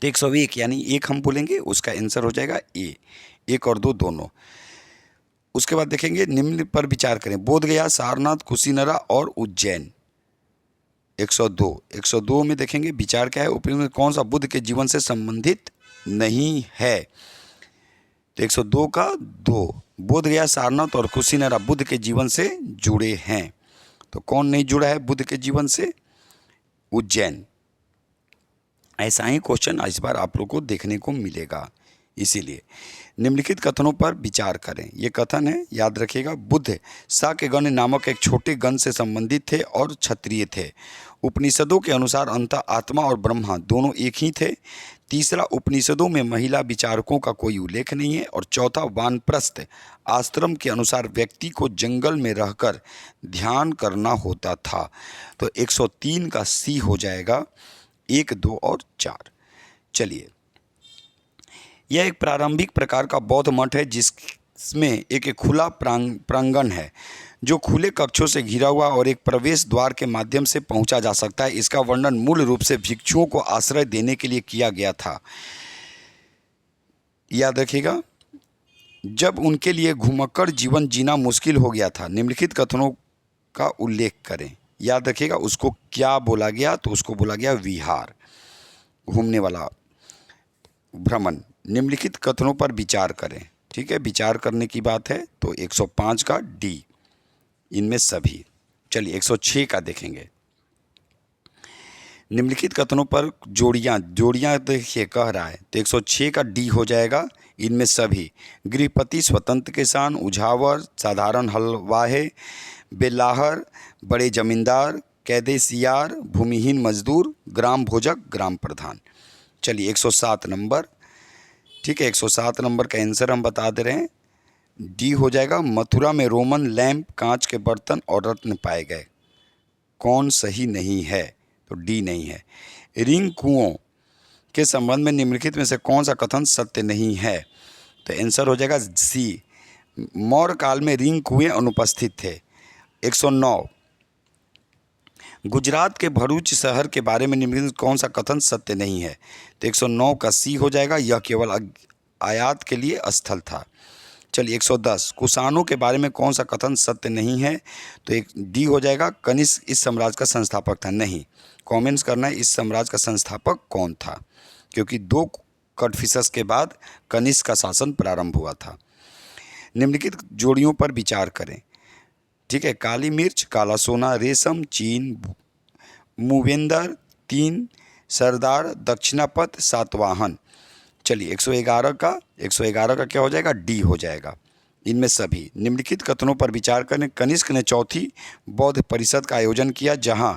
तो 101 यानी 1 हम बोलेंगे, उसका आंसर हो जाएगा ए, 1 और 2 दोनों। उसके बाद देखेंगे निम्न पर विचार करें। बोधगया, सारनाथ, कुशीनरा और उज्जैन। 102 में देखेंगे विचार क्या है, उपनिषद में कौन सा बुद्ध के जीवन से संबंधित नहीं है? तो 102 का 2, बोधगया, सारनाथ और कुशीनरा बुद्ध के जीवन से जुड़े हैं। तो कौन नहीं जुड़ा है बुद्ध के जीवन से? उज्जैन। ऐसा ही क्वेश्चन इस बार आप लोग को देखने को मिलेगा। इसीलिए निम्नलिखित कथनों पर विचार करें। ये कथन है, याद रखिएगा। बुद्ध साक्यगण नामक एक छोटे गण से संबंधित थे और क्षत्रिय थे। उपनिषदों के अनुसार अंततः आत्मा और ब्रह्मा दोनों एक ही थे। तीसरा, उपनिषदों में महिला विचारकों का कोई उल्लेख नहीं है। और चौथा, वानप्रस्थ आश्रम के अनुसार व्यक्ति को जंगल में रहकर ध्यान करना होता था। तो 103 का सी हो जाएगा, 1, 2 और 4। चलिए, यह एक प्रारंभिक प्रकार का बौद्ध मठ है जिसमें एक खुला प्रांगण है जो खुले कक्षों से घिरा हुआ और एक प्रवेश द्वार के माध्यम से पहुंचा जा सकता है। इसका वर्णन मूल रूप से भिक्षुओं को आश्रय देने के लिए किया गया था। याद रखिएगा, जब उनके लिए घुमक्कड़ जीवन जीना मुश्किल हो गया था। निम्नलिखित कथनों का उल्लेख करें। याद रखिएगा, उसको क्या बोला गया? तो उसको बोला गया विहार, घूमने वाला भ्रमण। निम्नलिखित कथनों पर विचार करें। ठीक है, विचार करने की बात है। तो 105 का डी, इनमें सभी। चलिए 106 का देखेंगे। निम्नलिखित कथनों पर जोड़ियां देखिए कह रहा है, तो 106 का डी हो जाएगा, इनमें सभी। गृहपति, स्वतंत्र किसान, उझावर, साधारण हलवाहे, बेलाहर, बड़े जमींदार, कैदे सियार, भूमिहीन मजदूर, ग्राम भोजक, ग्राम प्रधान। चलिए 107 नंबर। ठीक है, 107 नंबर का आंसर हम बता दे रहे हैं, डी हो जाएगा। मथुरा में रोमन लैंप, कांच के बर्तन और रत्न पाए गए। कौन सही नहीं है? तो डी नहीं है। रिंग कुओं के संबंध में निम्नलिखित में से कौन सा कथन सत्य नहीं है? तो आंसर हो जाएगा सी। मौर्य काल में रिंग कुएं अनुपस्थित थे। 109। गुजरात के भरूच शहर के बारे में निम्नलिखित कौन सा कथन सत्य नहीं है? तो 109 का सी हो जाएगा, यह केवल आयात के लिए स्थल था। चलिए 110। कुषाणों के बारे में कौन सा कथन सत्य नहीं है? तो एक डी हो जाएगा, कनिष्क इस साम्राज्य का संस्थापक था। नहीं, कमेंट्स करना है इस साम्राज्य का संस्थापक कौन था, क्योंकि 2 कटफिसस के बाद कनिष्क का शासन प्रारंभ हुआ था। निम्नलिखित जोड़ियों पर विचार करें। ठीक है, काली मिर्च, काला सोना, रेशम, चीन, मूवेंदर, 3 सरदार, दक्षिणापथ, सातवाहन। चलिए 111 का क्या हो जाएगा? डी हो जाएगा, इनमें सभी। निम्नलिखित कथनों पर विचार करें। कनिष्क ने चौथी बौद्ध परिषद का आयोजन किया, जहां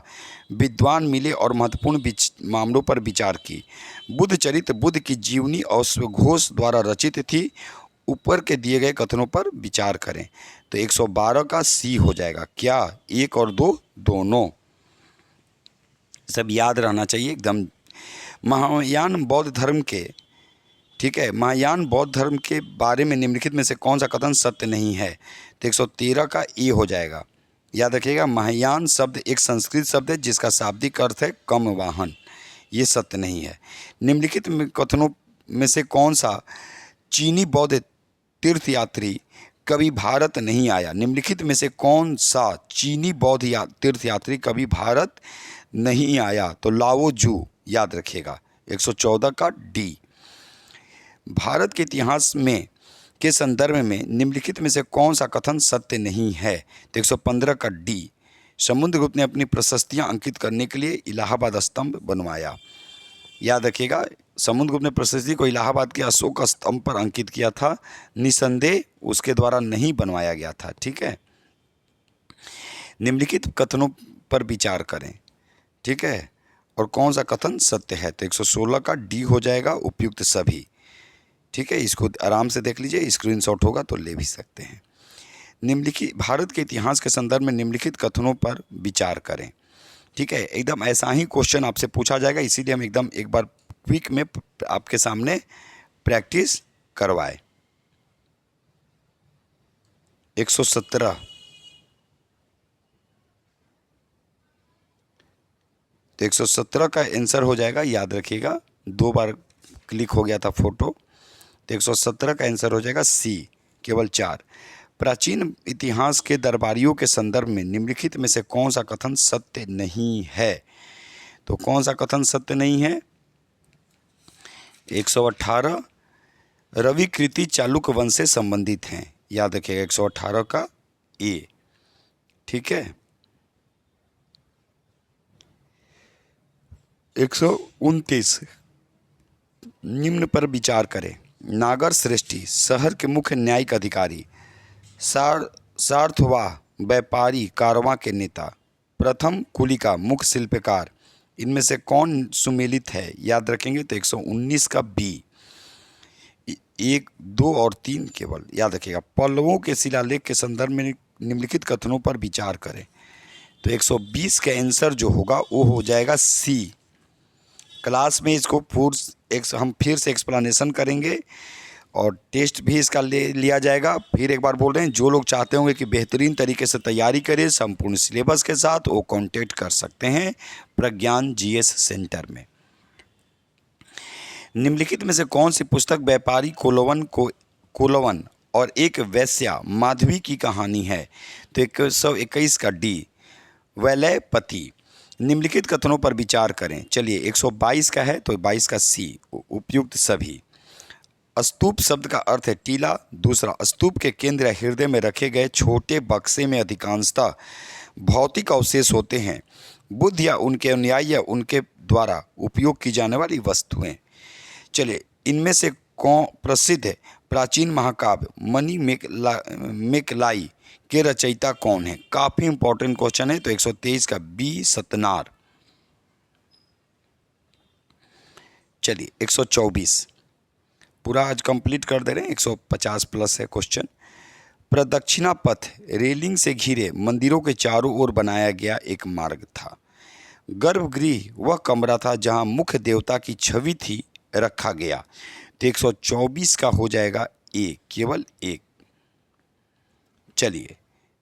विद्वान मिले और महत्वपूर्ण मामलों पर विचार की। बुद्ध चरित्र बुद्ध की जीवनी और घोष द्वारा रचित थी। ऊपर के दिए गए कथनों पर विचार करें। तो 112 का सी हो जाएगा। क्या 1 और 2 दोनों? सब याद रहना चाहिए एकदम। महायान बौद्ध धर्म के, ठीक है, महायान बौद्ध धर्म के बारे में निम्नलिखित में से कौन सा कथन सत्य नहीं है? तो 113 का ए हो जाएगा। याद रखिएगा, महायान शब्द एक संस्कृत शब्द है जिसका शाब्दिक अर्थ है कम वाहन। ये सत्य नहीं है। निम्नलिखित में कथनों में से कौन सा चीनी बौद्ध तीर्थयात्री कभी भारत नहीं आया? निम्नलिखित में से कौन सा चीनी बौद्ध तीर्थयात्री कभी भारत नहीं आया? तो लाओ जू, याद रखिएगा। 114 का डी। भारत के इतिहास में के संदर्भ में निम्नलिखित में से कौन सा कथन सत्य नहीं है? तो 115 का डी। समुद्रगुप्त ने अपनी प्रशस्तियां अंकित करने के लिए इलाहाबाद स्तंभ बनवाया। याद रखिएगा, समुद्रगुप्त ने प्रशस्ति को इलाहाबाद के अशोक स्तंभ पर अंकित किया था, निसंदेह उसके द्वारा नहीं बनवाया गया था। ठीक है, निम्नलिखित कथनों पर विचार करें। ठीक है, और कौन सा कथन सत्य है? तो 116 का डी हो जाएगा, उपयुक्त सभी। ठीक है, इसको आराम से देख लीजिए, स्क्रीनशॉट होगा तो ले भी सकते हैं। निम्नलिखित भारत के इतिहास के संदर्भ में निम्नलिखित कथनों पर विचार करें। ठीक है, एकदम ऐसा ही क्वेश्चन आपसे पूछा जाएगा, इसीलिए हम एकदम एक बार क्विक में आपके सामने प्रैक्टिस करवाए। 117। तो 117 का आंसर हो जाएगा, याद रखिएगा, 2 बार क्लिक हो गया था फोटो। तो 117 का आंसर हो जाएगा सी, केवल 4। प्राचीन इतिहास के दरबारियों के संदर्भ में निम्नलिखित में से कौन सा कथन सत्य नहीं है? तो कौन सा कथन सत्य नहीं है? 118 रवि कृति चालुक्य वंश से संबंधित हैं। याद रखिएगा 118 का ए। ठीक है, 129 निम्न पर विचार करें। नागर श्रेष्ठी शहर के मुख्य न्यायिक अधिकारी, सार्थवाह व्यापारी कारवां के नेता, प्रथम कुलिका मुख्य शिल्पकार, इनमें से कौन सुमेलित है? याद रखेंगे तो 119 का बी। 1, 2 और 3 केवल याद रखिएगा। पल्लवों के शिलालेख के संदर्भ में निम्नलिखित कथनों पर विचार करें। तो 120 का आंसर जो होगा वो हो जाएगा सी। क्लास में इसको हम फिर से एक्सप्लेनेशन करेंगे और टेस्ट भी इसका लिया जाएगा। फिर एक बार बोल रहे हैं, जो लोग चाहते होंगे कि बेहतरीन तरीके से तैयारी करें संपूर्ण सिलेबस के साथ, वो कांटेक्ट कर सकते हैं प्रज्ञान जीएस सेंटर में। निम्नलिखित में से कौन सी पुस्तक व्यापारी कोलवन और एक वैश्या माधवी की कहानी है? तो 121 का डी। वैलयपति। निम्नलिखित कथनों पर विचार करें। चलिए 122 का है तो 22 का सी, उपयुक्त सभी। स्तूप शब्द का अर्थ है टीला। दूसरा, स्तूप के केंद्र या हृदय में रखे गए छोटे बक्से में अधिकांशतः भौतिक अवशेष होते हैं, बुद्ध या उनके अनुयायी या उनके द्वारा उपयोग की जाने वाली वस्तुएं। चलिए, इनमें से कौन प्रसिद्ध है प्राचीन महाकाव्य मणि मेकलाई के रचयिता कौन है? काफी इंपॉर्टेंट क्वेश्चन है। तो 123 का बी सतनार। चलिए 124 पूरा आज कंप्लीट कर दे रहे हैं, 150 प्लस है क्वेश्चन। प्रदक्षिणा पथ रेलिंग से घिरे मंदिरों के चारों ओर बनाया गया एक मार्ग था। गर्भगृह वह कमरा था जहां मुख्य देवता की छवि थी रखा गया। तो 124 का हो जाएगा ए, केवल एक। चलिए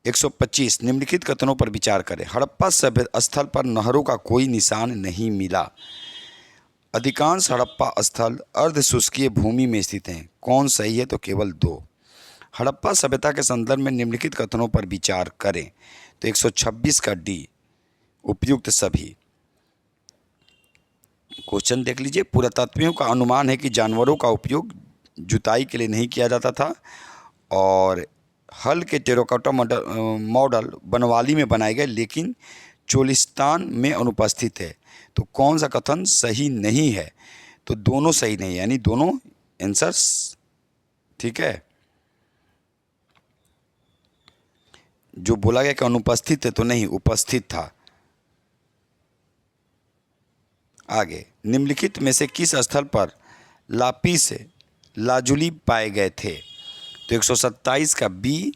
125 निम्नलिखित कथनों पर विचार करें। हड़प्पा सभ्य स्थल पर नहरों का कोई निशान नहीं मिला। अधिकांश हड़प्पा स्थल अर्धशुष्कीय भूमि में स्थित हैं। कौन सही है? तो केवल 2। हड़प्पा सभ्यता के संदर्भ में निम्नलिखित कथनों पर विचार करें। तो 126 का डी, उपयुक्त सभी। क्वेश्चन देख लीजिए। पुरातत्वविदों का अनुमान है कि जानवरों का उपयोग जुताई के लिए नहीं किया जाता था और हल के टेराकोटा मॉडल बनवाली में बनाए गए लेकिन चोलिस्तान में अनुपस्थित है। तो कौन सा कथन सही नहीं है? तो दोनों सही नहीं है, यानी दोनों आंसर्स ठीक है। जो बोला गया कि अनुपस्थित है तो नहीं, उपस्थित था। आगे, निम्नलिखित में से किस स्थल पर लापिस लाजुली पाए गए थे? तो 127 का बी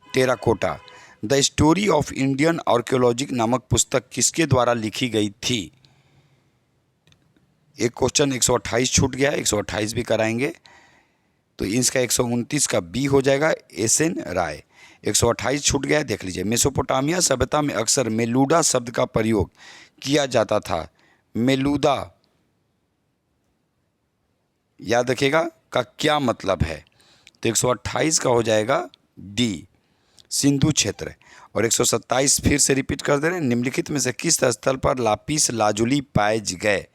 terracotta. The story of Indian archaeology नामक पुस्तक किसके द्वारा लिखी गई थी? एक क्वेश्चन 128 छूट गया, 128 भी कराएंगे। तो इसका 129 का बी हो जाएगा, एस.एन. राय। 128 छूट गया, देख लीजिए। मेसोपोटामिया सभ्यता में अक्सर मेलूडा शब्द का प्रयोग किया जाता था। मेलूदा याद रखिएगा का क्या मतलब है? तो 128 का हो जाएगा डी, सिंधु क्षेत्र। और 127 फिर से रिपीट कर दे रहे हैं। निम्नलिखित में से किस स्थल पर लापिस लाजुली पाए गए?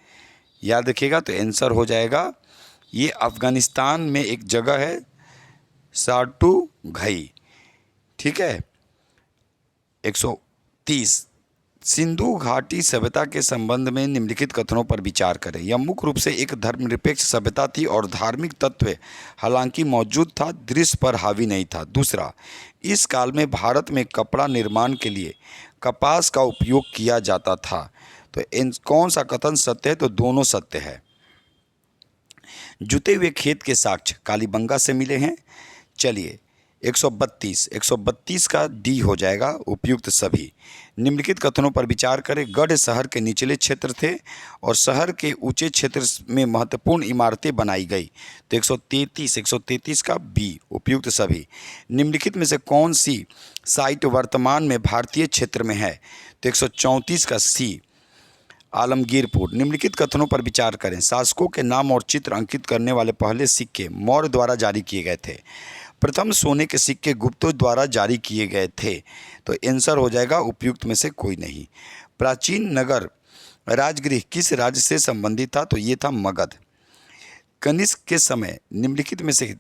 याद रखिएगा। तो आंसर हो जाएगा ये अफगानिस्तान में एक जगह है साटू घई, ठीक है। 130 सिंधु घाटी सभ्यता के संबंध में निम्नलिखित कथनों पर विचार करें। यह मुख्य रूप से एक धर्मनिरपेक्ष सभ्यता थी और धार्मिक तत्व हालांकि मौजूद था, दृश्य पर हावी नहीं था। दूसरा, इस काल में भारत में कपड़ा निर्माण के लिए कपास का उपयोग किया जाता था। तो कौन सा कथन सत्य है? तो दोनों सत्य है। जुते हुए खेत के साक्ष्य कालीबंगा से मिले हैं। चलिए 132 का डी हो जाएगा, उपयुक्त सभी। निम्नलिखित कथनों पर विचार करें। गढ़ शहर के निचले क्षेत्र थे और शहर के ऊंचे क्षेत्र में महत्वपूर्ण इमारतें बनाई गई। तो 133 का बी, उपयुक्त सभी। निम्नलिखित में से कौन सी साइट वर्तमान में भारतीय क्षेत्र में है? तो 134 का सी, आलमगीरपुर। निम्नलिखित कथनों पर विचार करें। शासकों के नाम और चित्र अंकित करने वाले पहले सिक्के मौर्य द्वारा जारी किए गए थे। प्रथम सोने के सिक्के गुप्तों द्वारा जारी किए गए थे। तो आंसर हो जाएगा उपयुक्त में से कोई नहीं। प्राचीन नगर राजगृह किस राज्य से संबंधित था? तो ये था मगध। कनिष्क के समय निम्नलिखित में से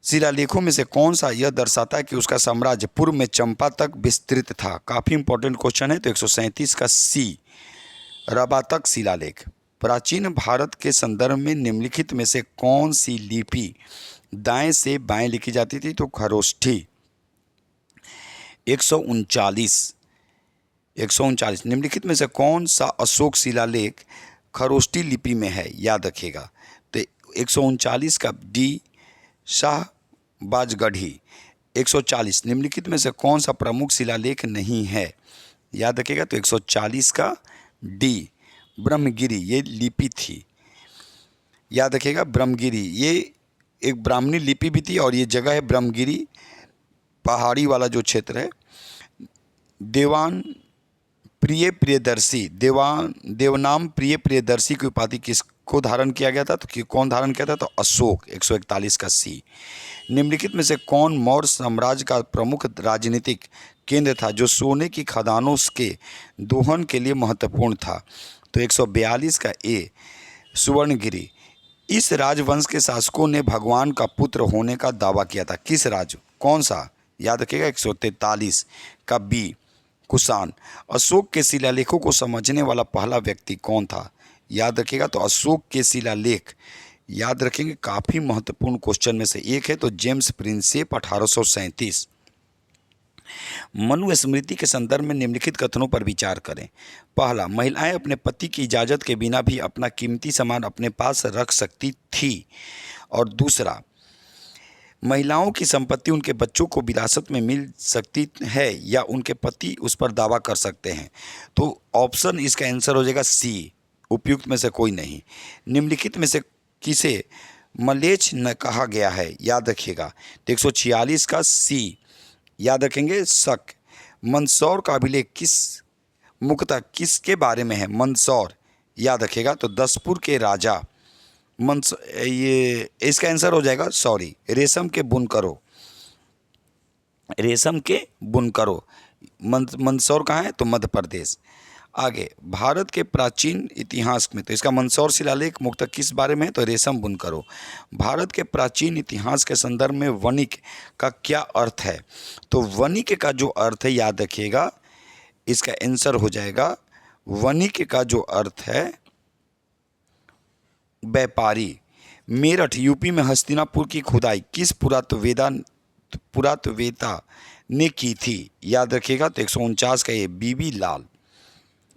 शिलालेखों में से कौन सा यह दर्शाता है कि उसका साम्राज्य पूर्व में चंपा तक विस्तृत था? काफ़ी इंपॉर्टेंट क्वेश्चन है। तो 137 का सी, रबातक शिलालेख। प्राचीन भारत के संदर्भ में निम्नलिखित में से कौन सी लिपि दाएं से बाएं लिखी जाती थी? तो खरोष्ठी। 139 निम्नलिखित में से कौन सा अशोक शिलालेख खरोष्ठी लिपि में है? याद रखिएगा। तो 139 का डी, शाहबाजगढ़ी। 140 निम्नलिखित में से कौन सा प्रमुख शिलालेख नहीं है? याद रखिएगा। तो 140 का डी, ब्रह्मगिरी। ये लिपि थी, याद रखिएगा। ब्रह्मगिरी ये एक ब्राह्मणी लिपि भी थी और ये जगह है ब्रह्मगिरी, पहाड़ी वाला जो क्षेत्र है। देवनाम प्रिय प्रियदर्शी की उपाधि किसको धारण किया गया था? तो कौन धारण किया था? तो अशोक। 141 का सी। निम्नलिखित में से कौन मौर्य साम्राज्य का प्रमुख राजनीतिक केंद्र था जो सोने की खदानों के दोहन के लिए महत्वपूर्ण था? तो 142 का ए, सुवर्णगिरी। इस राजवंश के शासकों ने भगवान का पुत्र होने का दावा किया था। किस राज, कौन सा? याद रखिएगा 143 का बी, कुषाण। अशोक के शिलालेखों को समझने वाला पहला व्यक्ति कौन था? याद रखिएगा, तो अशोक के शिलालेख याद रखेंगे, काफ़ी महत्वपूर्ण क्वेश्चन में से एक है। तो जेम्स प्रिंसेप 1837। मनुस्मृति के संदर्भ में निम्नलिखित कथनों पर विचार करें। पहला, महिलाएं अपने पति की इजाज़त के बिना भी अपना कीमती सामान अपने पास रख सकती थी। और दूसरा, महिलाओं की संपत्ति उनके बच्चों को विरासत में मिल सकती है या उनके पति उस पर दावा कर सकते हैं। तो ऑप्शन इसका आंसर हो जाएगा सी, उपयुक्त में से कोई नहीं। निम्नलिखित में से किसे मलेच्छ न कहा गया है? याद रखिएगा, तो 146 का सी याद रखेंगे, शक। मंदसौर का अभिलेख मुख्यतः किसके बारे में है? मंदसौर याद रखिएगा, तो दसपुर के राजा ये इसका आंसर हो जाएगा रेशम के बुनकरों, रेशम के बुनकरों। मंदसौर कहाँ है? तो मध्य प्रदेश। आगे, भारत के प्राचीन इतिहास में, तो इसका मंदसौर शिलालेख मुख्यतः किस बारे में है? तो रेशम बुनकरों। भारत के प्राचीन इतिहास के संदर्भ में वणिक का क्या अर्थ है? तो वणिक का जो अर्थ है, याद रखिएगा, इसका आंसर हो जाएगा, वणिक का जो अर्थ है व्यापारी। मेरठ यूपी में हस्तिनापुर की खुदाई किस पुरातत्ववेत्ता ने की थी? याद रखिएगा, तो 149 का ये बीबी लाल।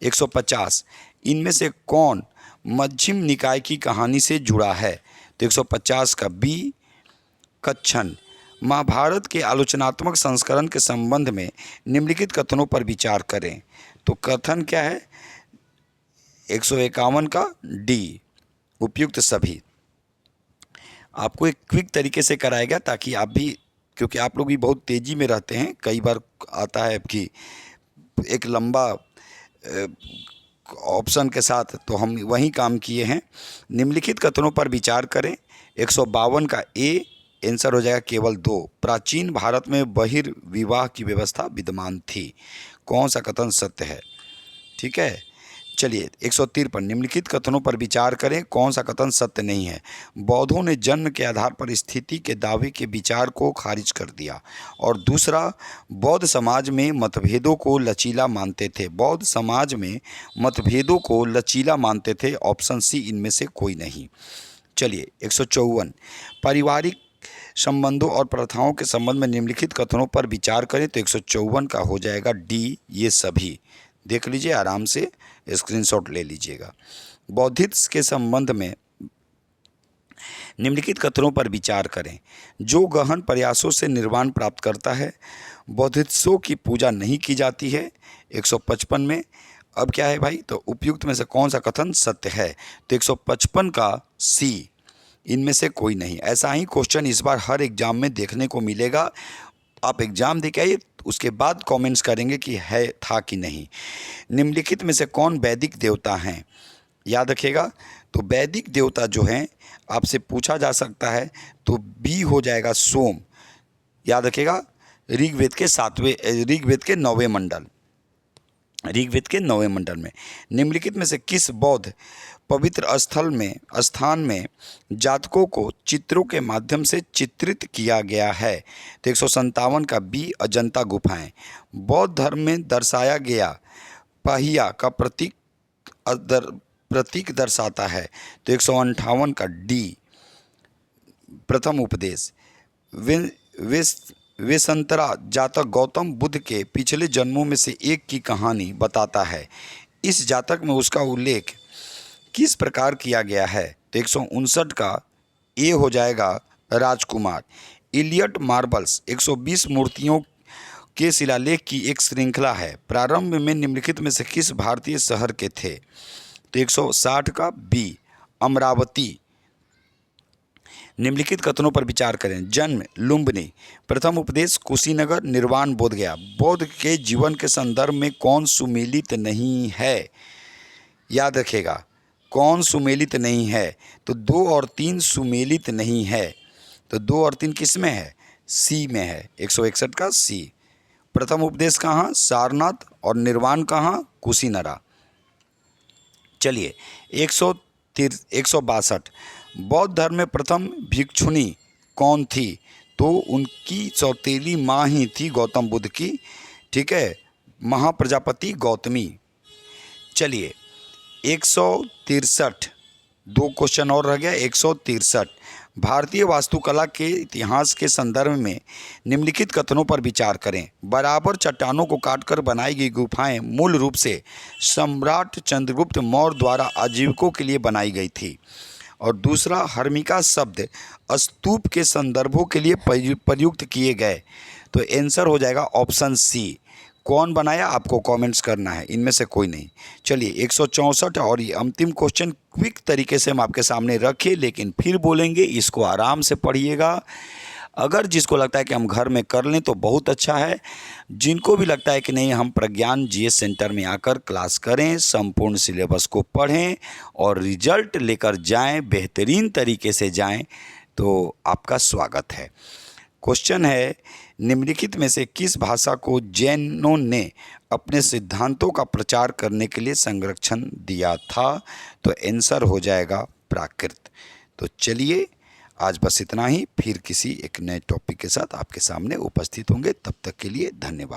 150, इनमें से कौन मध्यम निकाय की कहानी से जुड़ा है? तो 150 का बी, कच्छन। महाभारत के आलोचनात्मक संस्करण के संबंध में निम्नलिखित कथनों पर विचार करें। तो कथन क्या है? 151 का डी, उपयुक्त सभी। आपको एक क्विक तरीके से कराया गया ताकि आप भी, क्योंकि आप लोग भी बहुत तेज़ी में रहते हैं, कई बार आता है कि एक लंबा ऑप्शन के साथ, तो हम वही काम किए हैं। निम्नलिखित कथनों पर विचार करें। 152 का ए आंसर हो जाएगा केवल 2। प्राचीन भारत में बहिर्विवाह की व्यवस्था विद्यमान थी। कौन सा कथन सत्य है? ठीक है, चलिए 153, निम्नलिखित कथनों पर विचार करें, कौन सा कथन सत्य नहीं है? बौद्धों ने जन्म के आधार पर स्थिति के दावे के विचार को खारिज कर दिया। और दूसरा, बौद्ध समाज में मतभेदों को लचीला मानते थे। बौद्ध समाज में मतभेदों को लचीला मानते थे। ऑप्शन सी इनमें से कोई नहीं। चलिए 154, पारिवारिक संबंधों और प्रथाओं के संबंध में निम्नलिखित कथनों पर विचार करें। तो 154 का हो जाएगा डी, ये सभी। देख लीजिए, आराम से स्क्रीनशॉट ले लीजिएगा। बौद्धिज्म के संबंध में निम्नलिखित कथनों पर विचार करें। जो गहन प्रयासों से निर्वाण प्राप्त करता है, बौद्धिज्मों की पूजा नहीं की जाती है। 155 में अब क्या है भाई? तो उपयुक्त में से कौन सा कथन सत्य है? तो 155 का सी, इनमें से कोई नहीं। ऐसा ही क्वेश्चन इस बार हर एग्जाम में देखने को मिलेगा। आप एग्जाम दे के आइए, उसके बाद कमेंट्स करेंगे कि है था कि नहीं। निम्नलिखित में से कौन वैदिक देवता हैं? याद रखिएगा, तो वैदिक देवता जो हैं आपसे पूछा जा सकता है, तो बी हो जाएगा सोम। याद रखिएगा, ऋग्वेद के 9वें मंडल, ऋग्वेद के 9वें मंडल में। निम्नलिखित में से किस बौद्ध पवित्र स्थान में जातकों को चित्रों के माध्यम से चित्रित किया गया है? तो 157 का बी, अजंता गुफाएं। बौद्ध धर्म में दर्शाया गया पहिया का प्रतीक दर्शाता है। तो 158 का डी, प्रथम उपदेश। वेशंतरा जातक गौतम बुद्ध के पिछले जन्मों में से एक की कहानी बताता है। इस जातक में उसका उल्लेख किस प्रकार किया गया है? तो 159 का ए हो जाएगा राजकुमार। इलियट मार्बल्स 120 मूर्तियों के शिलालेख की एक श्रृंखला है। प्रारंभ में निम्नलिखित में से किस भारतीय शहर के थे? तो 160 का बी, अमरावती। निम्नलिखित कथनों पर विचार करें। जन्म लुम्बिनी, प्रथम उपदेश कुशीनगर, निर्वाण बोधगया। बौद्ध के जीवन के संदर्भ में कौन सुमेलित नहीं है? याद रखिएगा, कौन सुमेलित नहीं है? तो 2 और 3 सुमेलित नहीं है। तो 2 और 3 किस में है? सी में है। 161 का सी। प्रथम उपदेश कहाँ? सारनाथ। और निर्वाण कहाँ? कुशीनरा। चलिए 162, बौद्ध धर्म में प्रथम भिक्षुणी कौन थी? तो उनकी सौतेली माँ ही थी गौतम बुद्ध की, ठीक है, महाप्रजापति गौतमी। चलिए 163, 2 क्वेश्चन और रह गया। 163, भारतीय वास्तुकला के इतिहास के संदर्भ में निम्नलिखित कथनों पर विचार करें। बराबर चट्टानों को काटकर बनाई गई गुफाएं मूल रूप से सम्राट चंद्रगुप्त मौर्य द्वारा आजीविकों के लिए बनाई गई थी। और दूसरा, हर्मिका शब्द स्तूप के संदर्भों के लिए प्रयुक्त किए गए। तो आंसर हो जाएगा ऑप्शन सी। कौन बनाया आपको कमेंट्स करना है, इनमें से कोई नहीं। चलिए 164 और ये अंतिम क्वेश्चन क्विक तरीके से हम आपके सामने रखे, लेकिन फिर बोलेंगे, इसको आराम से पढ़िएगा। अगर जिसको लगता है कि हम घर में कर लें तो बहुत अच्छा है। जिनको भी लगता है कि नहीं हम प्रज्ञान जीएस सेंटर में आकर क्लास करें, संपूर्ण सिलेबस को पढ़ें और रिजल्ट लेकर जाएं, बेहतरीन तरीके से जाएं, तो आपका स्वागत है। क्वेश्चन है, निम्नलिखित में से किस भाषा को जैनों ने अपने सिद्धांतों का प्रचार करने के लिए संरक्षण दिया था? तो आंसर हो जाएगा प्राकृत। तो चलिए आज बस इतना ही, फिर किसी एक नए टॉपिक के साथ आपके सामने उपस्थित होंगे। तब तक के लिए धन्यवाद।